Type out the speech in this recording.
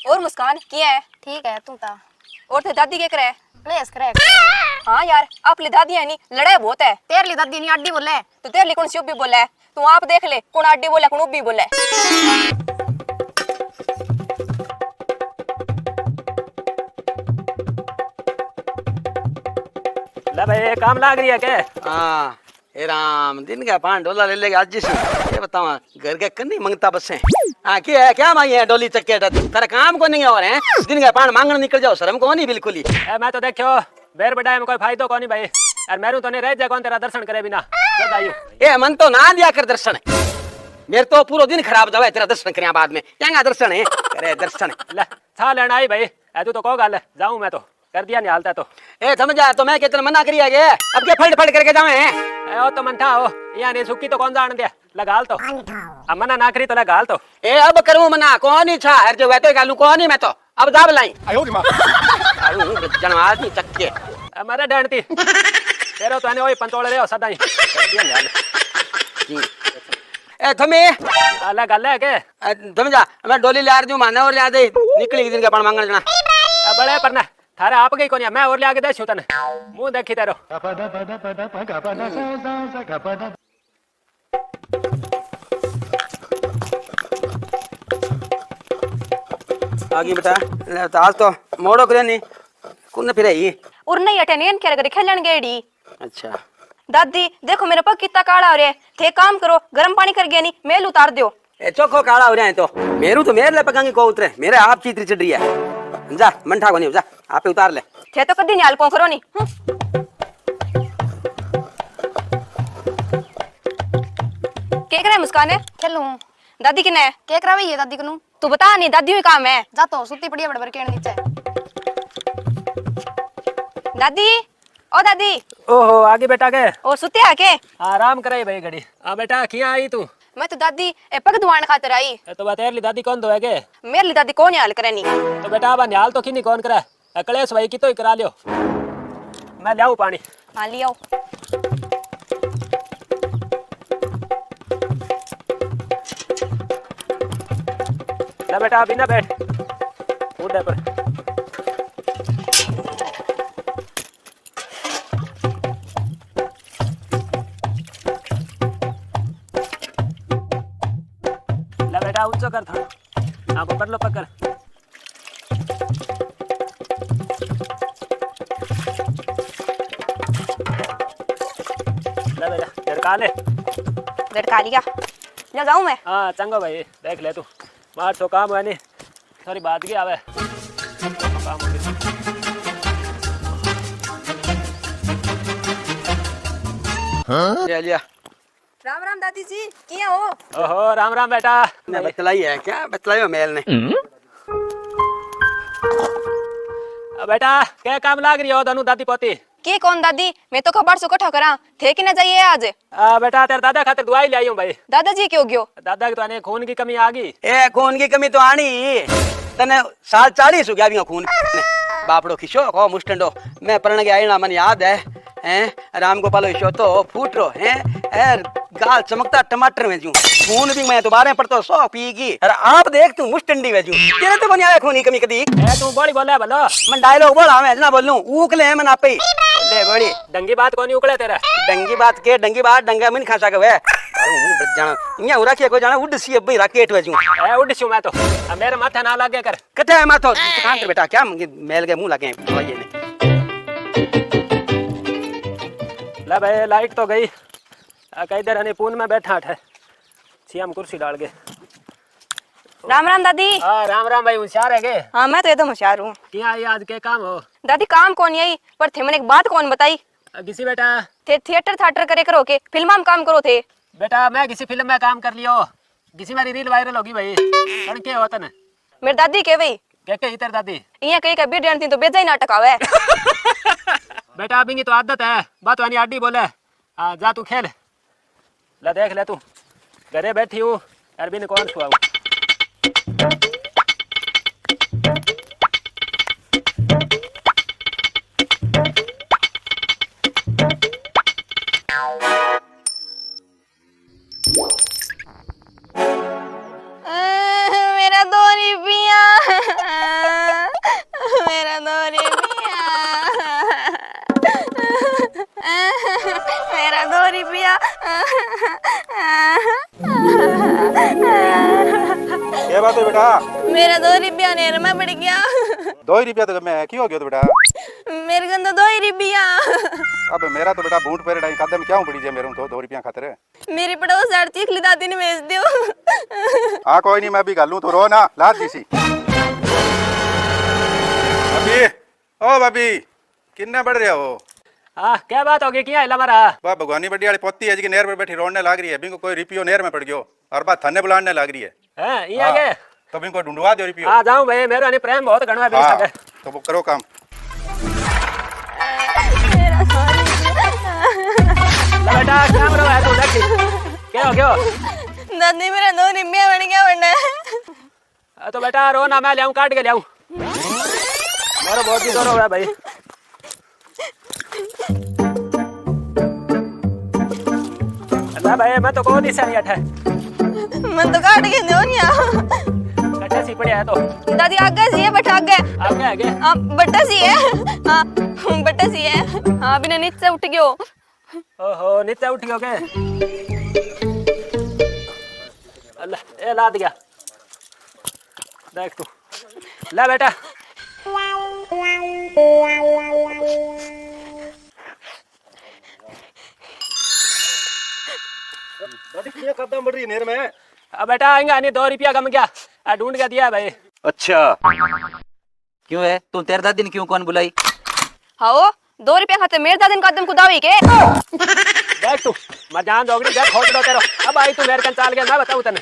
और मुस्कान किया है? ठीक है तू ता और थे दादी के करे? प्लेस करे। हाँ यार आप ले दादी है नी लड़ाई बहुत है। तेरे लिए दादी नहीं अड्डी बोले तो तेरे लिए कौन सी उब्बी बोला है? तू आप देख ले कौन अड्डी बोला कौन उब्बी बोला है। ले भाई काम लाग रही है क्या? हाँ हे राम दिन का $5 ले लेके आज से ये बतावा घर के कन्नी मंगता बस है। हाँ क्या है क्या माई है डोली चक्के तेरा काम को नहीं है और है दिन का पान मांगने निकल जाओ शर्म को नहीं बिल्कुल ही। मैं तो देखो बेर बड़ा में कोई फायदा को नहीं भाई यार मेरू तो नहीं रह जाए कौन तेरा दर्शन करे बिना जब आयु ए मन तो ना दिया कर दर्शन मेरे तो पूरा दिन खराब जावे तेरा दर्शन करे बाद में क्या दर्शन है करे दर्शन ले छा लेना आई भाई तू तो को गल जाऊं मैं तो कर दिया नहीं हालता तो ए समझा तो मैं कितना मना करिया गे अब के फट फट करके जावे ओ तो मन था हो या नहीं सुक्की तो कौन जान दे लगाल तो अब मना ना करी तो लगाल तो ए अब करूं मना कौन ही छा हर जो वैतो गालू कौन ही मैं तो अब दाब लाई जनवा दी चक्के हमारे डंडती तेरे तो आने वही पंचोड़ रे सदा ही कर दिया नहीं हाल ए थमे अलग गल है के समझा मैं डोली ले आ रही हूं माने और ले दे निकली दिन का पान मांगने जाना बड़े पर ना थारे आप गई कोनी मैं और ले आके दे छू तने मुंह देखी तेरो आगे बेटा ले तो आज तो मोड़ो करे नहीं कौन फिर आई और नहीं अटेंडेंस क्या करे खेलन गेड़ी। अच्छा दादी देखो मेरे पग कितना काला हो रहा है थे काम करो गर्म पानी कर गया नहीं मेल उतार दो। ए चोखो काला हो रहा है तो मेरू तो मेरे ले पकांगी को उतरे मेरे आप चीतरी चढ़ रही है जा मंठा को नहीं जा आप उतार ले थे तो कदी नहीं को करो नहीं। के करे मुस्कान है खेलूं दादी किने है के करावे ये दादी कनु तू बता नहीं दादी हुई काम है जा तो सुती पड़ी है बड़बर के नीचे दादी ओ दादी ओहो आगे बेटा के ओ सुते आके आराम करे भाई घड़ी आ बेटा किया आई तू मैं तो दादी ए पग दुआन खातिर आई तो बता तेरी दादी कौन तो है के मेरे लिए दादी कौन हाल करे नहीं तो बेटा अब न्याल तो किनी कौन करे कलेश भाई की तो ही करा लियो मैं लाऊं पानी हाँ लिया ले बेटा अभी ना बैठ उठ पर ले बेटा ऊंचा कर था आप ऊपर लो पकड़ ले बेटा लड़का ले लड़का लिया जा जाऊं मैं। हाँ चंगो भाई देख ले तू बाहर तो काम है नहीं थोड़ी बात की आवे काम हो ले लिया राम राम दादी जी किया हो? ओहो राम राम बेटा ने बतलाई है क्या बतलायो मेल ने बेटा क्या काम लाग रही हो दोनों दादी पोती के कौन दादी मैं तो खबर से इकट्ठा करा थे कि न जाइए आज। बेटा तेरे दादा खातिर दवाई ले आई हूँ भाई। दादाजी क्यों गयो? दादा की तो आने खून की कमी आ गई। ए खून की कमी तो आनी तने 40 हो गया भी खून बापड़ो खिशो को मुस्टंडो मैं परण गया ना मन याद है हैं राम गोपाल शो तो फूट रो हैं गाल चमकता टमाटर में जूं खून भी मैं दोबारा पड़तो 100 पीगी अरे आप देख तू मुस्टंडी में जूं तेरे तो बनी आया खून की कमी कदी ए तू बड़ी बोले भलो मन डायलॉग बोला मैं ना बोलूं ऊकले मन आपे ले बड़ी डंगी बात कोनी उकले तेरा डंगी बात के डंगी बात डंगा मन खा सके वे अरे जाना इया उरा के को जाना उड़ सी अब राकेट में जूं ए उड़ छु मैं तो अब मेरे माथे ना लागे कर कथे है माथो कहां कर बेटा क्या मेल के मुंह लगे ये ने ले भाई लाइट तो गई कई देर हनी पून में बैठा है सीएम कुर्सी डाल के। राम राम दादी। हाँ राम राम भाई होशियार है के? हाँ मैं तो एकदम होशियार हूँ। क्या आई आज के काम हो? दादी काम कौन यही पर थे मैंने एक बात कौन बताई किसी बेटा थे थिएटर थाटर करे करो के फिल्म में काम करो थे बेटा मैं किसी फिल्म में काम कर लियो किसी मेरी रील वायरल होगी भाई कण के होता ना मेरी दादी के भाई क्या इधर दादी ये कहीं का बीट थी तो बेजा ही नाटक आवे बेटा अभी की तो आदत है बात वानी आडी बोले जा तू खेल ला देख ले तू घरे बैठी हूँ अरबी ने कौन छुआ मेरा दो रुपया मेरा 2 रुपया नेर में पड़ गया। 2 ही रुपया तो मैं की हो गया तो बेटा। मेरे गंदा 2 ही रुपया। अब मेरा तो बेटा बूट पेरे ढाई कदम क्या पड़ी जे मेरे तो 2 रुपया खातिर। मेरी पड़ोस आरती खली दादी ने भेज दियो। हाँ कोई नहीं मैं भी गालू तो रो ना लाद दी सी। भाभी ओ भाभी किन्ना बढ़ रहा हो। हाँ क्या बात होगी क्या है हमारा। वाह भगवानी बड़ी वाली पोती है जी नेर में बैठी रोने लग रही है बिंको कोई रिपियो नेर में पड़ गयो और बात थाने बुलाने लग रही है। हैं ये आगे तो बिंको ढूंढवा दो रिपियो। आ जाऊं भाई मेरा नहीं प्रेम बहुत घणा बेस हाँ, है। तो वो करो काम। मेरा 100 ला बेटा क्या करो है तू देखी क्या हो गया। दादी मेरा 2 रुपया बन गया वरना। तो बेटा रो ना मैं ले आऊं काट के ले आऊं। मेरा बहुत ही जोर हो रहा है भाई। अल्लाह भाई मैं तो को नहीं सही अठे मन तो काट के दो निया। कट्ठे सी पड़िया है तो दादी आगे सी है बट आगे आगे आगे हां बट्टा सी है। हां बट्टा सी है। हां बिना नीचे उठ गयो। ओहो नीचे उठ गयो के अल्लाह ए ला दिया देख तू ले बेटा। बड़ी कदम बढ़ रही है नेर में। अब बेटा आएंगे नहीं 2 रुपया कम गया ढूंढ के दिया भाई। अच्छा क्यों है तू तेरे दादी ने क्यों कौन बुलाई। हाओ 2 रुपया खाते मेरे दादी ने कदम कुदावी के। देख तू मैं जान दोगड़ी देख खोज लो तेरो। अब आई तू मेरे कन चाल गया मैं बताऊं तने।